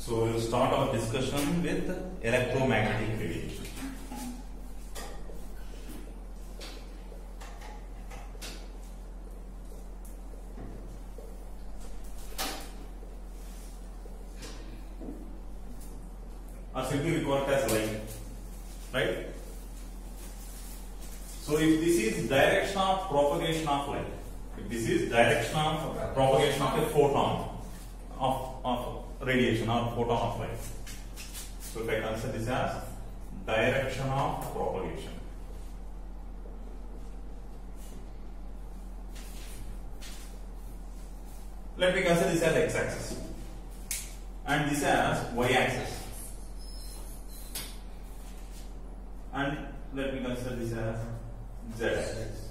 So we'll start our discussion with electromagnetic radiation. Or simply we call it as light, right? So if this is direction of propagation of light, if this is direction of propagation of a photon of radiation or photon of light, so if I consider this as direction of propagation, let me consider this as x-axis and this as y-axis, and let me consider this as z-axis,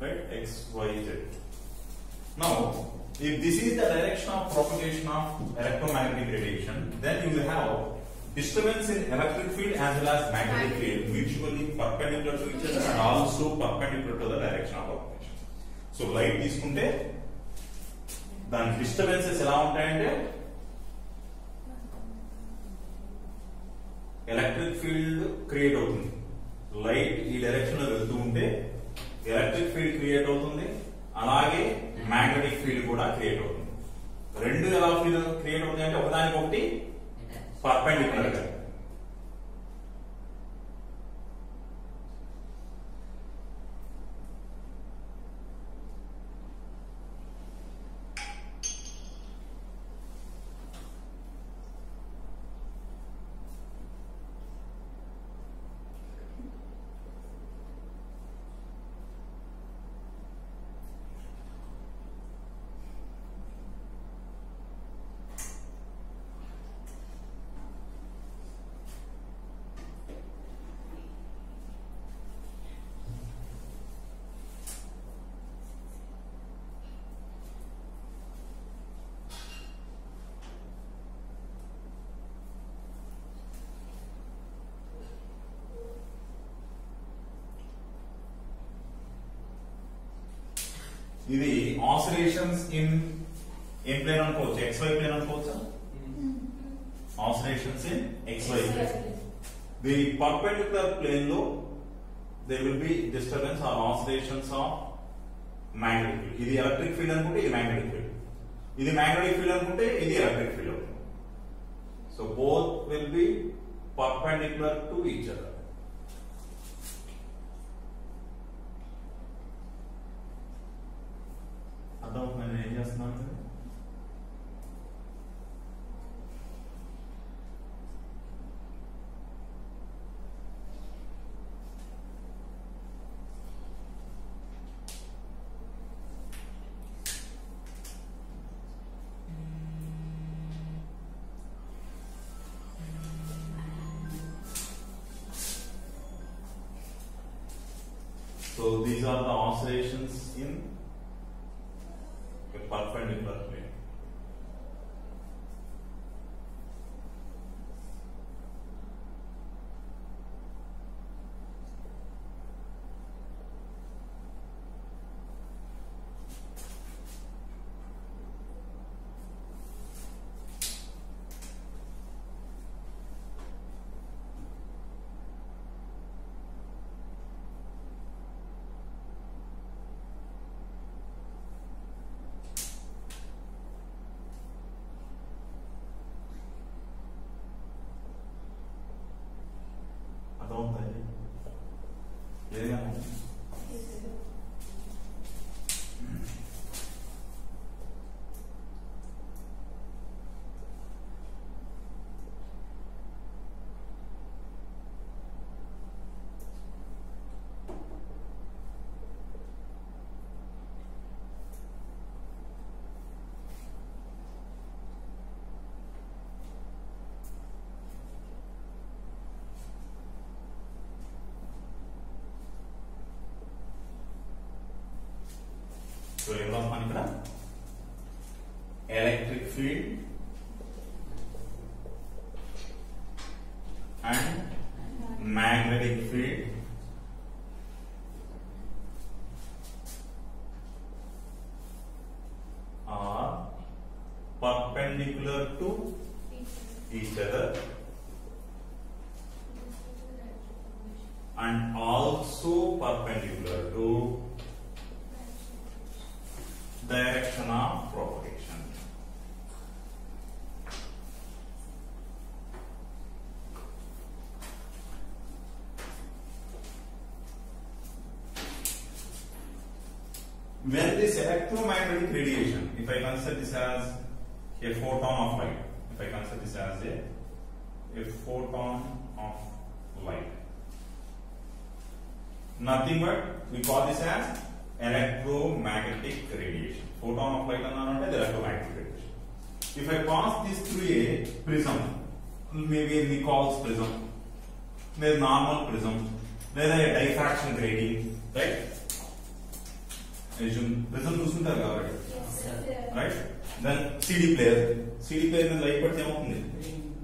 right? X, Y, Z. Now, if this is the direction of propagation of electromagnetic radiation, then you will have disturbance in electric field as well as magnetic field mutually perpendicular to each other and also perpendicular to the direction of propagation. So, light తీసుకుంటే దాని disturbances ఎలా ఉంటాయంటే electric field create అవుతుంది. Light ఈ direction లో వెళ్తూ ఉంటే electric field create అవుతుంది, అలాగే మ్యాగ్నెటిక్ ఫీల్డ్ కూడా క్రియేట్ అవుతుంది. రెండు ఎలా క్రియేట్ అవుతుంది అంటే ఒకదానికొకటి పర్పెండిక్యులర్ గా. ఇది ఆసిలేషన్స్ ఇన్ ఏం ప్లేన్ అనుకోవచ్చు, XY ప్లేన్ అనుకోవచ్చా? Oscillations in XY plane. The perpendicular plane లో there will be disturbance or oscillations of magnetic field. ఇది ఎలక్ట్రిక్ ఫీల్డ్ అనుకుంటే ఇది మ్యాగ్నెటిక్ ఫీల్డ్, ఇది మ్యాగ్నెటిక్ ఫీల్డ్ అనుకుంటే ఇది ఎలక్ట్రిక్ ఫీల్డ్ అవుతుంది. So both will be perpendicular to each other. అర్థమవుతుంది నేను ఏం చేస్తున్నాను? So these are the oscillations in a perpendicular plane. So ఏం రాస్తాను ఇక్కడ? Electric field and magnetic field are perpendicular perpendicular to each other and also perpendicular to direction of propagation. When this electromagnetic radiation, if I consider this as a photon of light, if I consider this as a photon of light, nothing but we call this as electromagnetic radiation. Photon of light is electromagnetic radiation. If I pass this through a prism, maybe a Nichols prism, maybe normal prism, there is a diffraction grating, right? Prism చూస్తుంటారు కాబట్టి, right? Then CD player మీద light పడితే ఏమవుతుంది,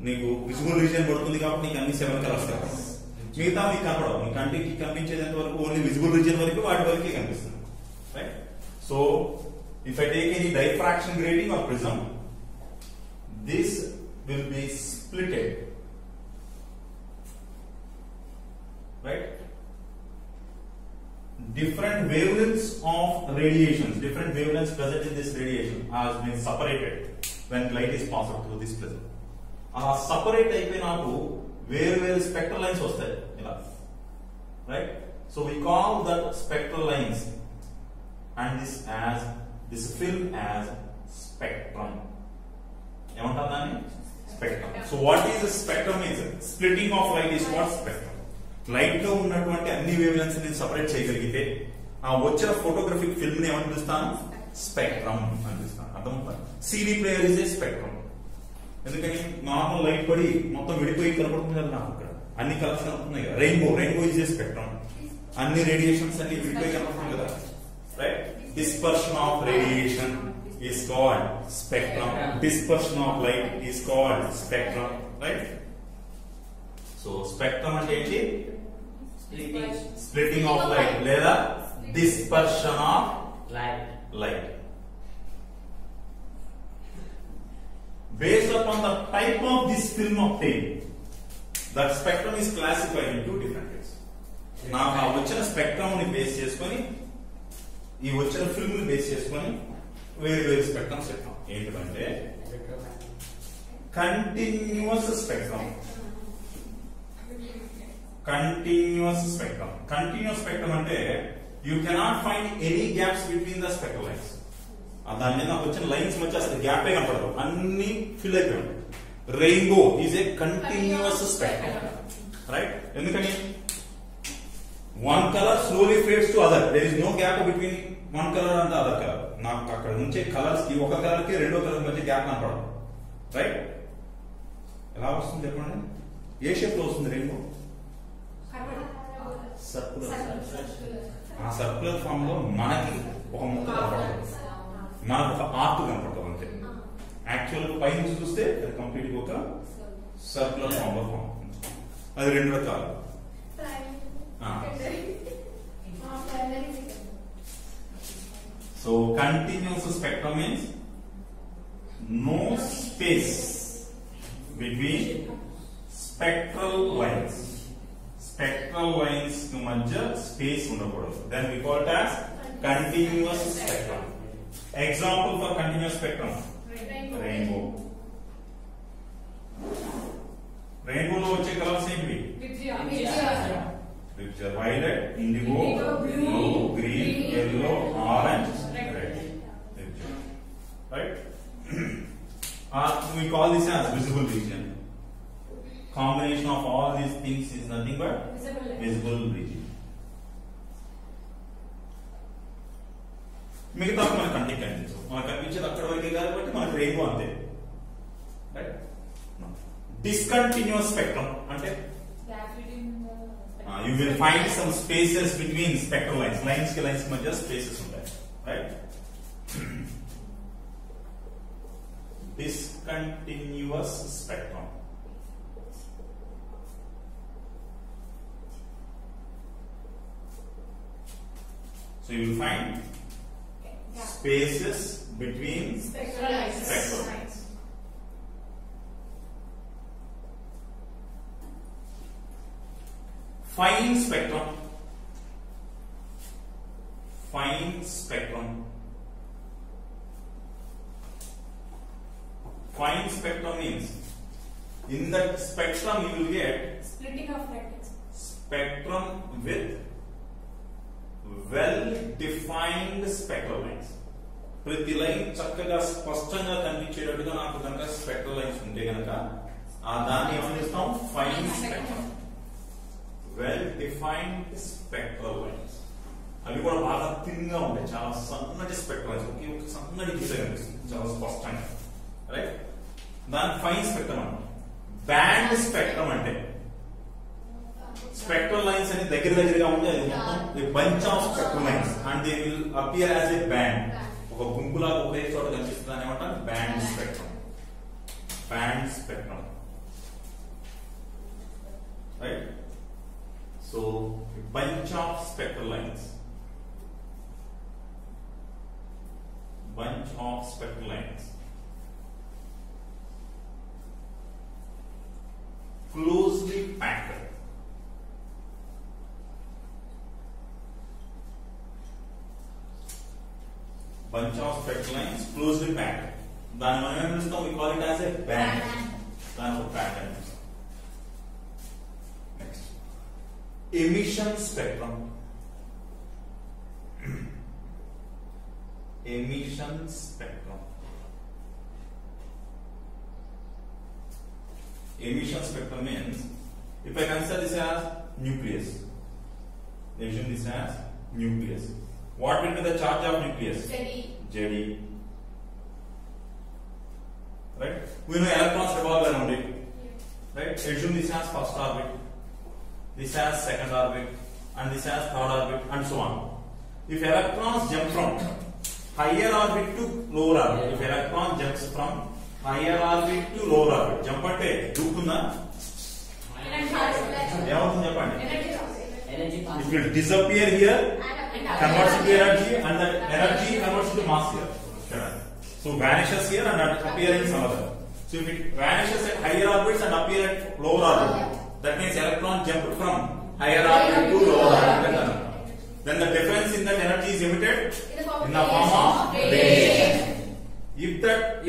నీకు visible region పడుతుంది కాబట్టి నీకు అన్ని 7 కలర్స్ కనిపిస్తాయి. మిగతా మీకు కనపడవు, మీ కంటికి కనిపించేంత వరకు ఓన్లీ విజిబుల్ రీజియన్ వరకు వాటి వరకే కనిపిస్తుంది, right? So if I take any diffraction grating or prism, this will be splitted, right? Different wavelengths of radiations, different wavelengths present in this radiation has been separated when light is passed through this prism. Separate అయిపోయినాకు వేరు spectral lines వస్తాయి ఇలా, right? So we call that spectral lines and this film as spectrum. ఏమంటారు దాన్ని? Spectrum. So what is the spectrum? Is splitting of light is what spectrum. Light లో ఉన్నటువంటి అన్ని wave lengths ని separate చేయగలిగితే ఆ వచ్చిన ఫోటోగ్రఫిక్ ఫిల్మ్ ని ఏమని పిలుస్తాను? స్పెక్ట్రమ్ అని పిలుస్తాను. అర్థమవుతా? CD player is a spectrum. ఎందుకని నార్మల్ లైట్ పడి మొత్తం విడిపోయి కనపడుతుంది కదా నాకు, ఇక్కడ అన్ని కలర్స్ కనపడుతున్నాయి కదా. Rainbow is a spectrum. అన్ని రేడియేషన్స్ అన్ని విడిపోయి కనపడుతుంది కదా, right? Dispersion of radiation is called spectrum. Dispersion of light is called spectrum, right? So spectrum అంటే ఏంటి? స్ప్లిటింగ్ ఆఫ్ లైట్ లేదా dispersion of light. Based upon the type of this film obtained, that spectrum is classified in two different ways. నాకు ఆ వచ్చిన spectrum ని base చేసుకొని, ఈ వచ్చిన ఫిల్మ్ ని బేస్ చేసుకొని వేరు స్పెక్ట్రమ్స్ చెప్తాం. ఏంటంటే కంటిన్యూస్ స్పెక్ట్రమ్. కంటిన్యూస్ స్పెక్ట్రమ్ అంటే you cannot find any gaps between the spectral lines. దాని మీద నాకు వచ్చిన లైన్స్ వచ్చి అసలు గ్యాపే కనపడదు, అన్ని ఫిల్ అయిపోయాయి. Rainbow is a continuous spectrum, right? ఎందుకని one colour slowly fades to other, there is no gap between one colour and other colour. నాకు అక్కడ నుంచే కలర్స్ కి ఒక కలర్ కి రెండో కలర్ మధ్య గ్యాప్ కనపడదు, రైట్? ఎలా వస్తుంది చెప్పండి? ఏ షేప్ లో వస్తుంది రెయిన్బో? ఆ సర్కులర్ ఫామ్ లో మనకి ఒక ముక్క కనపడుతుంది, మనకు ఒక ఆర్ట్ కనపడుతుంది అంతే. యాక్చువల్ పై నుంచి చూస్తే అది కంప్లీట్ గా ఒక సర్కులర్ ఫామ్ లో ఫామ్. అది రెండు రకాలు. So continuous spectrum means no space between spectral lines. Spectral lines కి మధ్య స్పేస్ ఉండకూడదు. Then we call it as continuous spectrum. Example for continuous spectrum rainbow. రెయిన్బోలో వచ్చే కలర్స్ ఏంటి? Violet, indigo, blue, green, yellow, orange, red. Right? We call this as visible region. Combination of all these things is nothing but visible region. మిగతా మనకు కంటికి కనిపించదు, మనకు కనిపించేది అక్కడ వరకే కాబట్టి మనకు రెయిన్బో అంతే, రైట్? డిస్కంటిన్యూస్ స్పెక్ట్రమ్ అంటే you will find some spaces between spectral lines. Lines ki madhya spaces untayi, right? Discontinuous spectrum. So you will find spaces between spectral lines. fine spectrum. Fine spectrum. Fine spectrum means in that spectrum you will get splitting of lattice. Spectrum with well defined spectral lines. ప్రతి line చక్కగా స్పష్టంగా కనిపించేటట్టుగా నాకు కనుక spectral lines ఉంటే కనుక ఆ దాన్ని ఏమని చేస్తాం fine spectrum. Well defined spectral lines. అవి కూడా బాగా థిన్ గా ఉంటాయి, చాలా సన్నటి స్పెక్ట్రల్ లైన్స్, ఒకే ఒక సన్నటి గీత కనిపిస్తుంది చాలా స్పష్టంగా, రైట్? దాని ఫైన్ స్పెక్ట్రమ్ అంటే. బ్యాండ్ స్పెక్ట్రమ్ అంటే స్పెక్ట్రల్ లైన్స్ అని దగ్గరగా ఉంటే అది మొత్తం bunch of spectral lines and they will appear as a band. ఒక గుంపులాగా ఒకే చోట కనిపిస్తుంది అని ఏమంటారు band spectrum. Band spectrum, right? So bunch of spectral lines. Bunch of spectral lines closely packed. Bunch of spectral lines closely packed. దాని మనం ఏం పిలుస్తాం? We call it as a band. దాని ఒక pattern. Next, emission spectrum. Emission spectrum. Emission spectrum means if I consider this as nucleus, assume this as nucleus. What will be the charge of nucleus? Zd. Right? We know electrons revolve around it. Right? Assume this as first orbit, this as second orbit, and this as third orbit, and so on. If electrons jump from higher orbit to lower orbit, if electron jumps from higher orbit to lower orbit, jump అంటే దూకుతుందా? ఏమవుతుంది చెప్పండి? It will disappear here, converts into energy, and that energy converts into mass here. So vanishes here and appears in some other. So if it vanishes at higher orbits and appears at lower orbit, that means electron jumped from higher orbit to lower orbit. Then the difference in that energy is emitted in the form of radiation.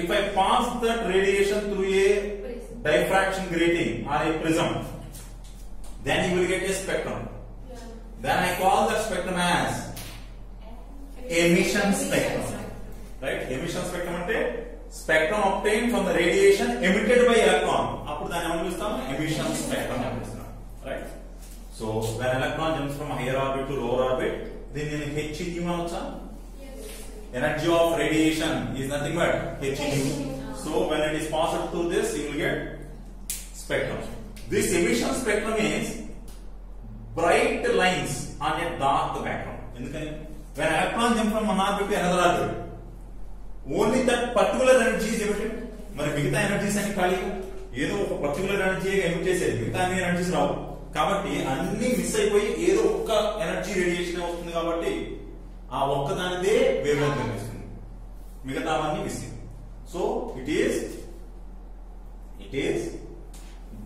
If I pass that radiation through a diffraction grating or a prism, then you will get a spectrum. Then I call that spectrum as emission spectrum. Right? Emission spectrum ante spectrum obtained from the radiation emitted by electron. Appudu dani em pilustam? Emission spectrum ani pilustam. Right? So when electron jumps from higher orbit to lower orbit, then in H nu anocha? Energy of radiation is nothing but H nu. So when it is passed through this, you will get spectrum. This emission spectrum is bright lines on a dark background. When electron jump from one orbit to another orbit, only that particular energy is emitted. మరి మిగతా energies అని ఖాళీ ఏదో ఒక particular energy emit చేసేది, మిగతా అన్ని energies రావు. కాబట్టి అన్ని మిస్ అయిపోయి ఏదో ఒక్క ఎనర్జీ రేడియేషన్ వస్తుంది. కాబట్టి ఆ ఒక్క దానిదే వేవ్ లెంగ్త్ కనిపిస్తుంది, మిగతావన్నీ missing. So it is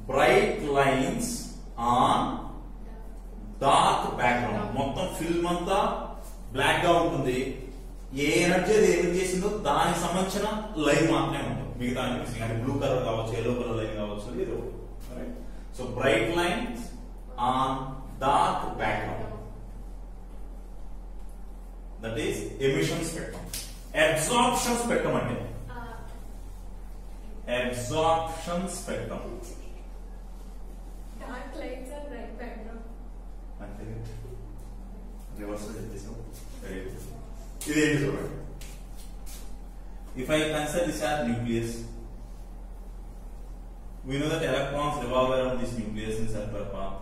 bright lines on dark background. మొత్తం ఫిల్మ్ అంతా బ్లాక్ గా ఉంటుంది. ఏ ఎనర్జీ అది ఎమిట్ చేసిందో దానికి సంబంధించిన లైన్ మాత్రమే ఉంటుంది, మిగతా అన్ని మిస్సింగ్. అంటే బ్లూ కలర్ కావచ్చు, ఎల్లో కలర్ లైన్ కావచ్చు, ఏదో. So bright lines on dark background, that is emission spectrum. Absorption spectrum ante absorption spectrum dark lights and bright background ante reverse chesaam. ఇది ఏంటి చూడండి. If I consider this as nucleus, we know that electrons revolve around this nucleus in circular path.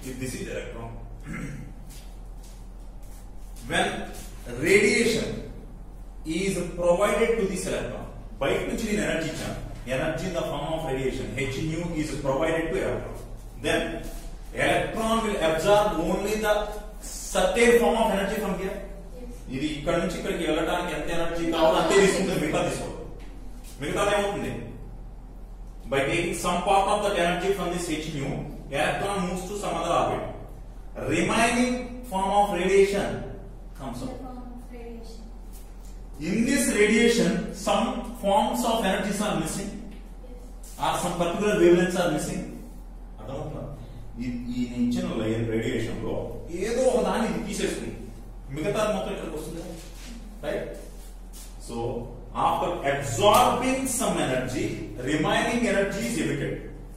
If this is electron, when radiation is provided to this electron, బయట నుంచి నేను energy ఇచ్చాను, energy in the form of radiation H nu is provided to electron, then electron will absorb only the certain form of energy from here. ఇది ఇక్కడ నుంచి ఇక్కడికి వెళ్ళడానికి ఎంత ఎనర్జీ కావాలో అంతే తీసుకుంటుంది, మిగతా తీసుకోదు. మిగతాది ఏమవుతుంది? By taking some part of that energy from this h nu, electron moves to some other orbit. Remaining form of radiation comes out. In this radiation, some forms of energies are missing, or some particular wavelengths are missing. అర్థమవుతుందా? ఈ ఇచ్చిన radiation లో ఏదో ఒక దాన్ని ఇది తీసేస్తుంది, మిగతా మొత్తం ఇక్కడికి వస్తుంది, right? So after absorbing some energy, remaining energy is emitted,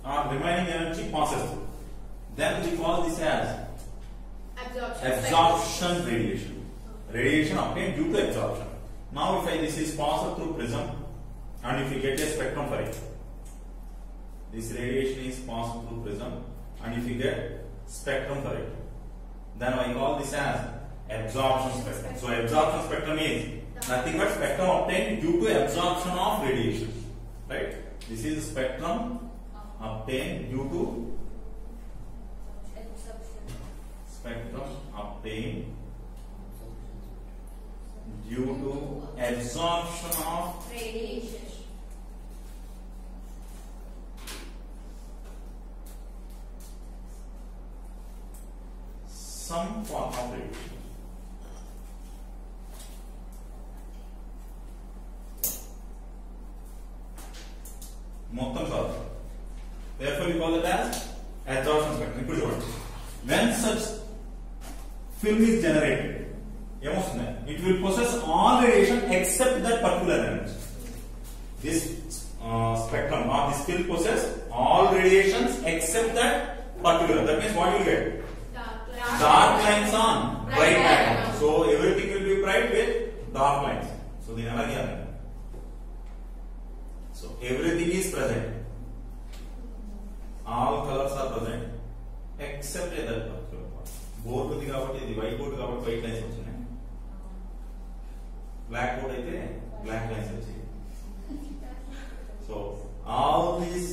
or remaining energy passes through. Then we call this as absorption radiation. Radiation obtained due to absorption. Now if this is passed through prism, and if you get a spectrum for it, this radiation is passed through prism, and if you get spectrum for it, then I call this as absorption spectrum. So absorption spectrum is nothing but spectrum obtained due to absorption of radiation, right? This is spectrum obtained due to absorption of radiation. Some form of radiation. మొత్తం కాదు. Therefore we call it as absorption spectrum. ఇప్పుడు చూడండి, when such film is generated, ఏమొస్తుంది? It will possess all radiation except that particular energy. This spectrum or this film possess all radiations except that particular. That means what you get? Dark lines on bright lines. So everything will be bright with dark lines. So దీని అలాగే అర్థం. So everything is present. All colors are present except that particular part. Board ఉంది కాబట్టి ఇది white board కాబట్టి white lines వచ్చాయి. Black board అయితే black lines వచ్చాయి. So all these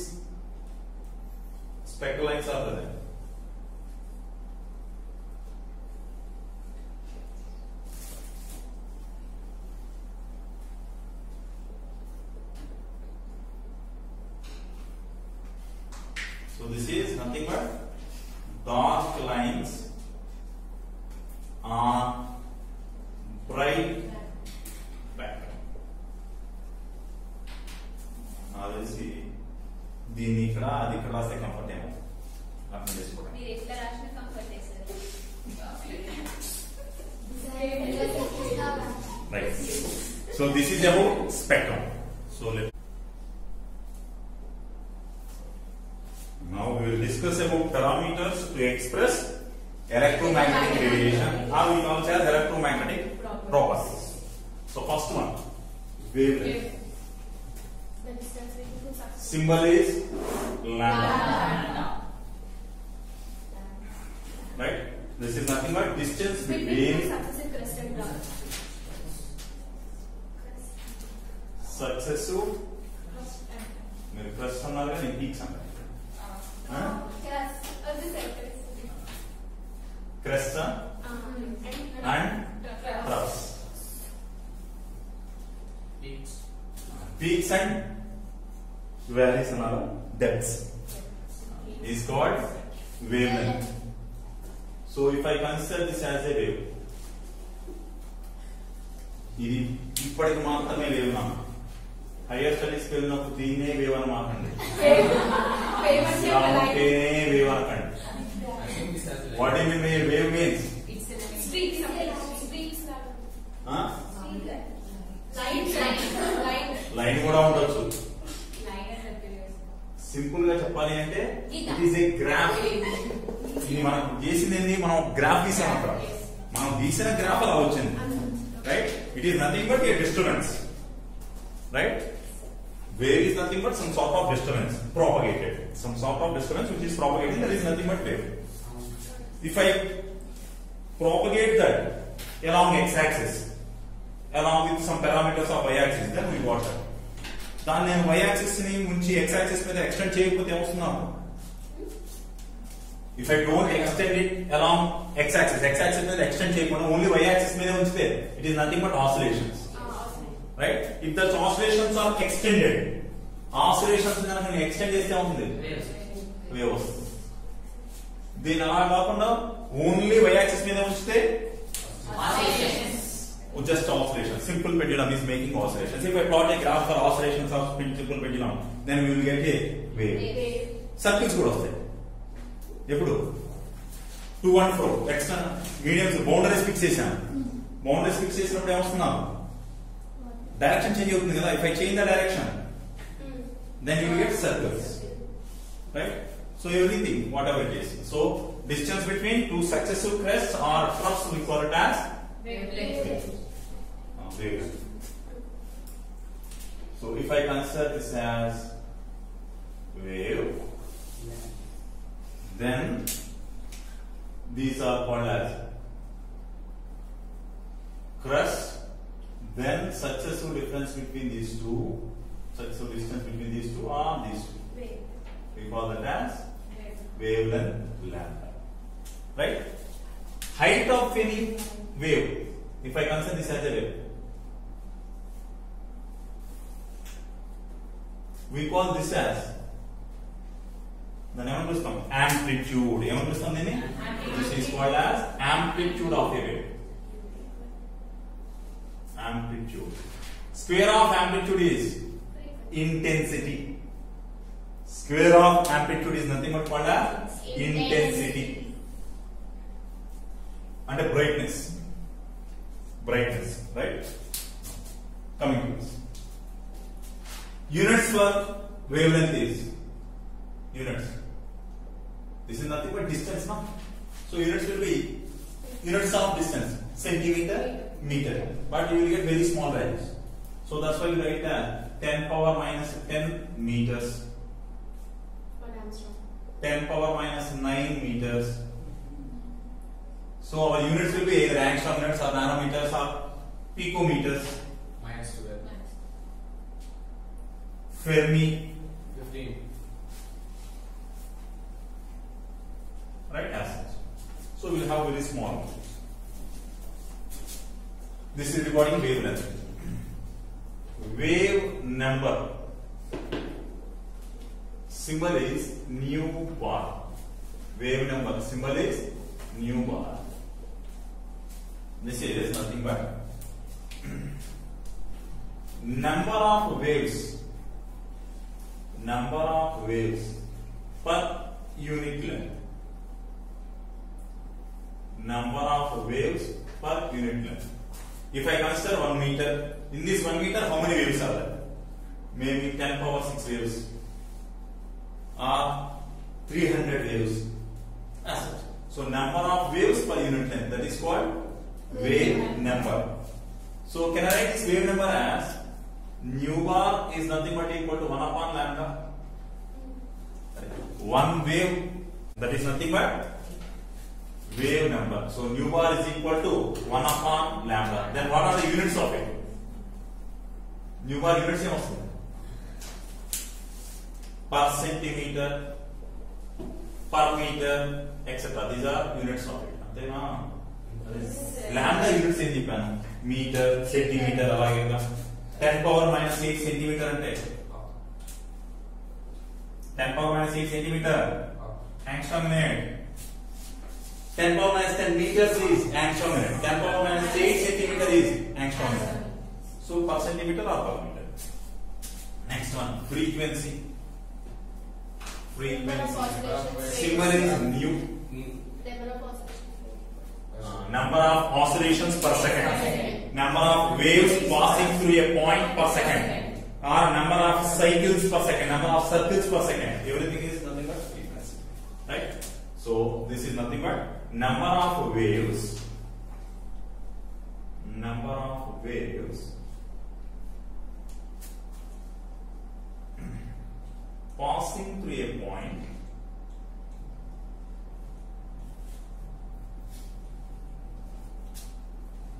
spectral lines are present. So this is nothing but dark lines on bright background. Now let's see. దీన్ని ఇక్కడ అది ఇక్కడ రాస్తే కంఫర్ట్ ఏమో అర్థం చేసుకోవడం. మీరు ఎట్లా రాసిన కంఫర్ట్ చేస్తారు. Right. So this is about spectrum. So now we will discuss about parameters to express electromagnetic radiation, or we call it as electromagnetic properties. So first one, wavelength. Symbol is lambda. Right? This is nothing but distance between successive. మీరు crust అన్నారు కానీ peaks అన్నారు. Crest and troughs. Peaks and valleys and depths is called wavelength. So if I consider this as a wave, ఇది ఇప్పటికి మాత్రమే wave నా hire స్టడీస్కి వెళ్ళినప్పుడు దీన్నే వేవ్ అని మాకండి, వేవ్ అనకండి. What do you mean wave means? Line కూడా ఉండొచ్చు. సింపుల్ గా చెప్పాలి అంటే ఇట్ ఈస్ ఏ గ్రాఫ్. ఇది మనం చేసింది, మనం గ్రాఫ్ గీసాం అక్కడ, మనం గీసిన గ్రాఫ్ అలా వచ్చింది, right? It is nothing but A disturbance, right? Wave is nothing but some sort of disturbance propagated, some sort of disturbance which is propagated. That is nothing but wave. If I propagate that along x-axis, along with some parameters of y-axis, then we got that. దాన్ని నేను y-axis ని ఉంచి x-axis మీద extend చేయకపోతే ఏమొస్తున్నా, If I don't extend it along x-axis మీద extend చేయకుండా only y-axis మీద ఉంచితే it is nothing but oscillations. Right? If the oscillations are extended, oscillations కనుక నేను extend చేస్తే అవుతుంది వేవ్ వస్తుంది. దీని అలా కాకుండా ఓన్లీ y-axis మీద ఉంచితే just oscillation. Simple pendulum is making oscillations. If I plot a graph for oscillations of simple pendulum, then we will get a wave. Circles కూడా వస్తాయి. ఎప్పుడు 2 and 4 external mediums boundaries fix చేశాను. Boundaries fix చేసినప్పుడు ఏమొస్తున్నాం, direction change అవుతుంది కదా. If I change the direction then you will get circles, right? So everything whatever it is, so distance between two successive crests or troughs we call it as wavelength. So if I consider this as wave, then these are called as crest, then successive difference between these two, successive distance between these two are these two. We call that as wavelength lambda, right? Height of any wave, if I consider this as a wave, we call this as the name of amplitude. This is called as amplitude of a wave. Amplitude. Square of amplitude is intensity. Square of amplitude is nothing but called as intensity. And a brightness. Brightness, right? Coming to this. Units for wavelength is units. This is nothing but distance, no? So units will be units of distance, centimeter, meter. But you will get very small values. So that's why you write that 10 power minus 10 meters. 10 power minus 9 meters. So our units will be either angstrom units or nanometers or picometers. Minus 12. Fermi. 15. Right, as such. So we'll have very small. This is regarding wavelength. Wave number. Symbol is nu bar. Wave number symbol is nu bar. This is nothing but number of waves. Number of waves per unit length. Number of waves per unit length. If I consider 1 meter, in this 1 meter, how many waves are there? Maybe 10 power 6 waves or 300 waves. As such. So number of waves per unit length, that is called wave number. So can I write this wave number as nu bar is nothing but equal to 1 upon lambda. One wave, that is nothing but wave number. So nu bar is equal to 1 upon lambda. Then what are the units of it? Nu bar units em vastundi per centimeter, per meter, etc. These are units of it. Antena lambda units em cheppanu, meter, centimeter alage 10 power minus 8 centimeter ante 10 power minus 8 centimeter angstrom unit. 10 power minus 10 meters is angstrom unit. 10 power minus 8 centimeter is angstrom unit. So per centimeter or per meter. Next one, frequency. Symbol is nu. Number of oscillations per second. Number of waves passing through a point per second. Or number of cycles per second. Number of circles per second. Everything is nothing but frequency. Right? So this is nothing but number of waves. Number of waves passing through a point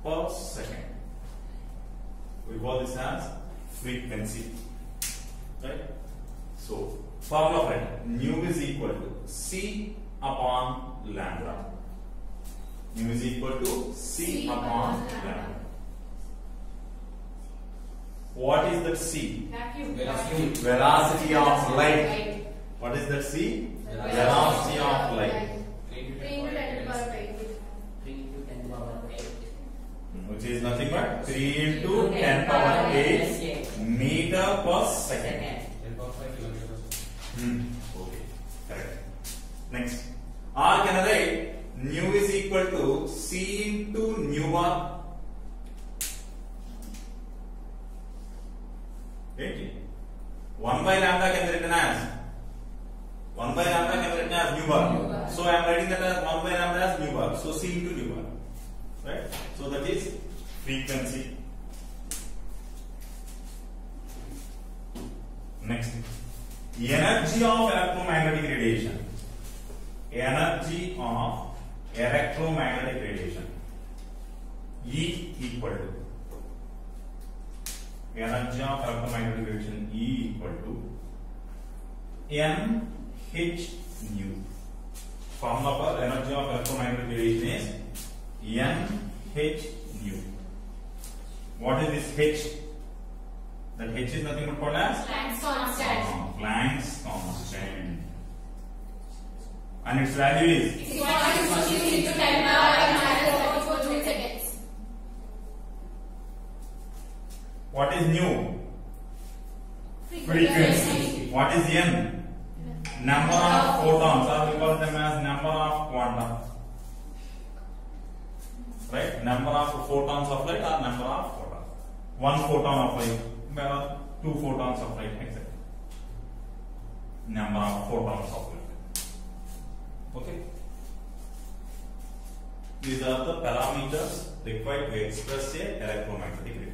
per second. We call this as frequency. Right? So formula for it, nu is equal to C upon lambda. Nu is equal to c upon lambda. What is that c? Vacuum. Velocity of light. What is that c? Velocity of light. 3 into 10 to the power 8. Which is nothing but 3 into 10 power 8 meter per second. 10 power 5 kilometers. Okay, correct. Next. Or can I write nu is equal to c into nu bar? Okay. 1 by lambda can be written as 1 by lambda can be written as nu bar. So I am writing that as 1 by lambda as nu bar. So c into nu bar. Right? So that is frequency. Next. Energy of electromagnetic radiation. Energy of electromagnetic radiation. E equal to energy of electromagnetic radiation E equal to NH nu. Formula for energy of electromagnetic radiation is NH nu. What is this H? That H is nothing but called as Planck's constant. Planck's constant. And its value is 6.6 into 10 power 44 Joule seconds. what is nu? Frequency. What is N? Number of photons, or we call them as number of quanta. Right? Number of photons of light or number of photons. 1 photon of light, or 2 photons of light, etc. Number of photons of light. Okay? These are the parameters required to express a electromagnetic radiation.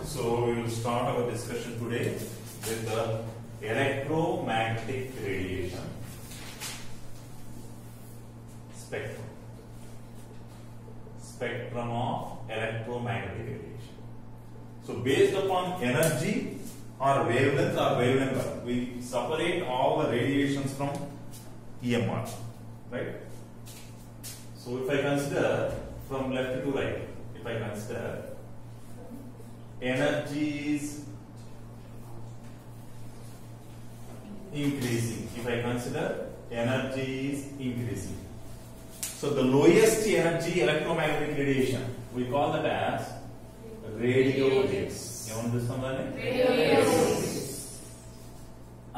So we will start our discussion today with the electromagnetic radiation spectrum. Spectrum of electromagnetic radiation. So based upon energy or wavelength, we separate all the radiations from EMR, right? So if I consider from left to right, if I consider energy is increasing, if I consider energy is increasing. So the lowest energy electromagnetic radiation, we call that as radio waves. ఏమని పిలుస్తాం దాన్ని?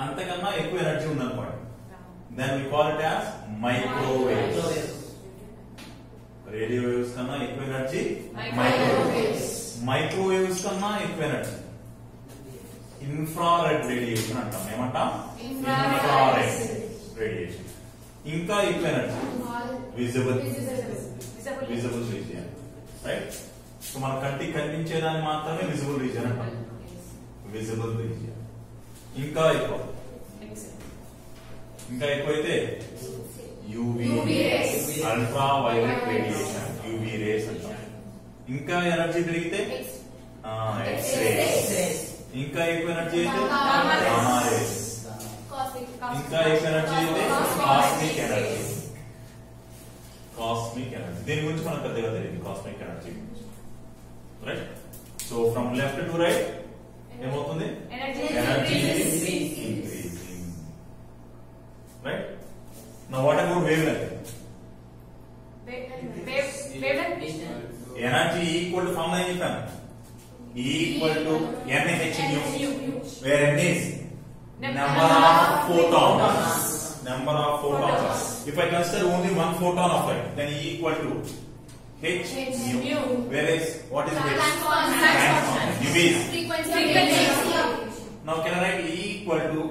అంతకన్నా ఎక్కువ energy ఉందన్నమాట. Then we call it as microwaves. Radio waves కన్నా ఎక్కువ energy microwaves. Microwaves కన్నా ఎక్కువ ఎనర్జీ ఇన్ఫ్రారెడ్ రేడియేషన్ అంటాం. ఏమంటాం? Infrared radiation. ఇంకా ఎక్కువ energy visible region, right? So మన కంటికి కనిపించేదాన్ని మాత్రమే విజిబుల్ రీజియన్ అంటాం. Visible region. ఇంకా ఎక్కువైతే UV ultra violet radiation, UV rays అంటాం. ఇంకా ఎనర్జీ పెరిగితే ఎక్స్ రేస్. ఇంకా ఎక్కువ ఎనర్జీ అయితే గామా రేస్. ఇంకా ఎక్కువ ఎనర్జీ అయితే కాస్మిక్ ఎనర్జీ. కాస్మిక్ ఎనర్జీ దీని గురించి మనకు పెద్దగా తెలియదు. కాస్మిక్ ఎనర్జీ గురించి, right? So from left to right ఏమవుతుంది? Energy increasing, right? Now what about wavelength? Energy equal to formula is equal to NH nu, where N is number of photons. Number of photons. If I consider only one photon of light, then E equal to H nu. Whereas what is this? Planck's constant. Nu is Frequency. Now can I write E equal to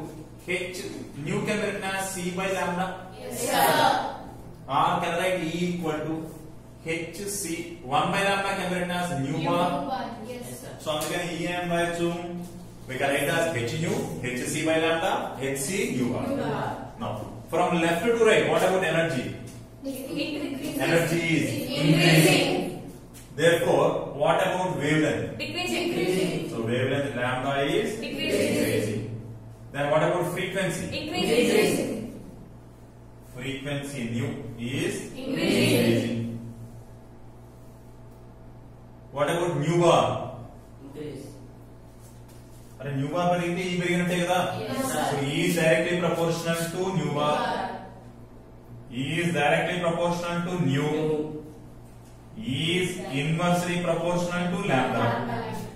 H nu can be written as C by lambda? Yes, sir. Or can I write E equal to HC 1 by lambda can be written as nu bar. Yes, sir. So అందుకని E and by zoom we can write as H nu, HC by lambda, HC nu bar. Now from left to right, what about energy? Energy is increasing. Therefore, what about wavelength? Decreasing. So wavelength lambda is Decreasing. Then what about frequency? Increasing. Frequency nu is Increasing. What about nu bar? Increase. अरे nu bar పెరిగితే ఈ పెరిగినట్టే కదా. Yes. So E is directly proportional to nu bar. E is directly proportional to nu. E is inversely proportional to lambda.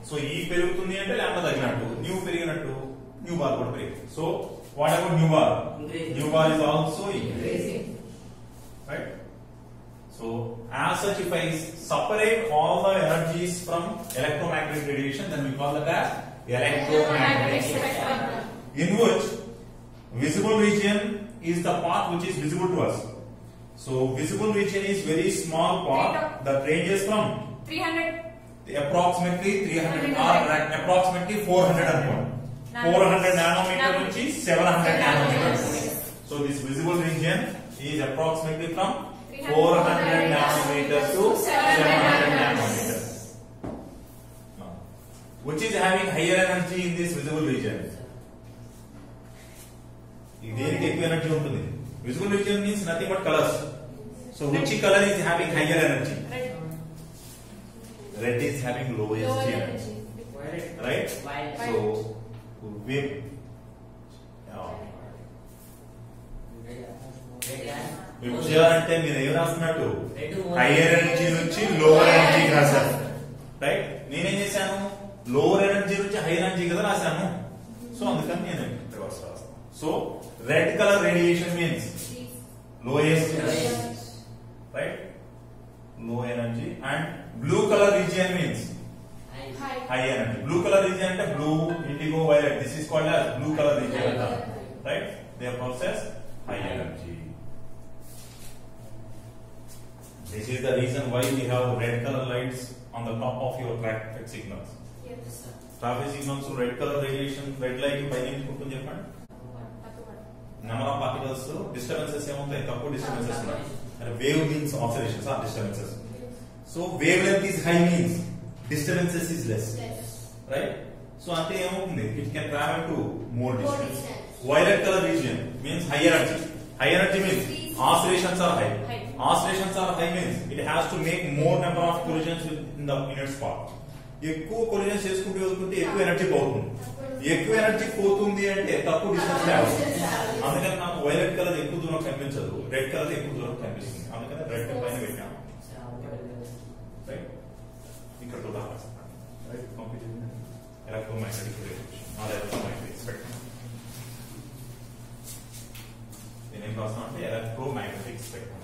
So E పెరుగుతుంది అంటే lambda తగ్గినట్టు, nu పెరిగినట్టు, nu bar కూడా పెరిగింది. So what about nu bar? Increase. Nu bar is also increasing. Increasing. Right? So as such, if I separate all the energies from electromagnetic radiation, then we call that as electromagnetic spectrum, in which visible region is the part which is visible to us. So visible region is very small part that ranges from 300. approximately 300 or approximately 400 అనుకోండి. 400 nanometer నుంచి 700 nanometers. So this visible region is approximately from 400 nanometers to 700 nanometers. Now, which is having higher energy in this visible region? దేనికి ఎక్కువ energy ఉంటుంది? Visible region means nothing but colors. So which color is having higher energy? Red. Red is having lowest Lower energy. energy. Right? White. So wave. విభజన అంటే మీరు ఏం రాస్తున్నట్టు higher energy నుంచి lower energy రాశారు. రైట్? నేనేం చేశాను? లోవర్ ఎనర్జీ నుంచి హైయర్ ఎనర్జీ కదా రాశాను. సో అందుకని నేను రివర్స్ రాస్తాను. So red colour radiation means lowest energy, right? Low energy. And blue colour region means High. high energy. Blue color region అంటే blue, indigo, violet. This is called as blue color region. Right? They possess high energy. This is the reason why we have red color lights on the top of your traffic signals. Yes. Traffic signals red color radiation, red light పైన ఉంటుంది చెప్పండి. Number of particles, disturbances ఏమవుతాయి? తక్కువ disturbances ఉన్నాయి. And wave means oscillations or disturbances. So wavelength is high means disturbances is less. Right? So ante ఏమవుతుంది? It can travel to more distance. Violet color region means higher energy. High energy means oscillations are high. Oscillations are high means it has to make more number of collisions in its path. ఎక్కువ collisions చేసుకుంటూ వెళ్తుంటే ఎక్కువ energy పోతుంది. ఎక్కువ energy పోతుంది అంటే తక్కువ distance travel. అందుకని నాకు వైలెట్ కలర్ ఎక్కువ దూరం కనిపించదు, రెడ్ కలర్ ఎక్కువ దూరం కనిపిస్తుంది. అందుకని రెడ్ పైన పెట్టాము. రైట్? ఇక్కడ right? Electromagnetic radiation or electromagnetic spectrum. నేనేం రాస్తాను అంటే ఎలక్ట్రోమాగ్నెటిక్ స్పెక్ట్రమ్.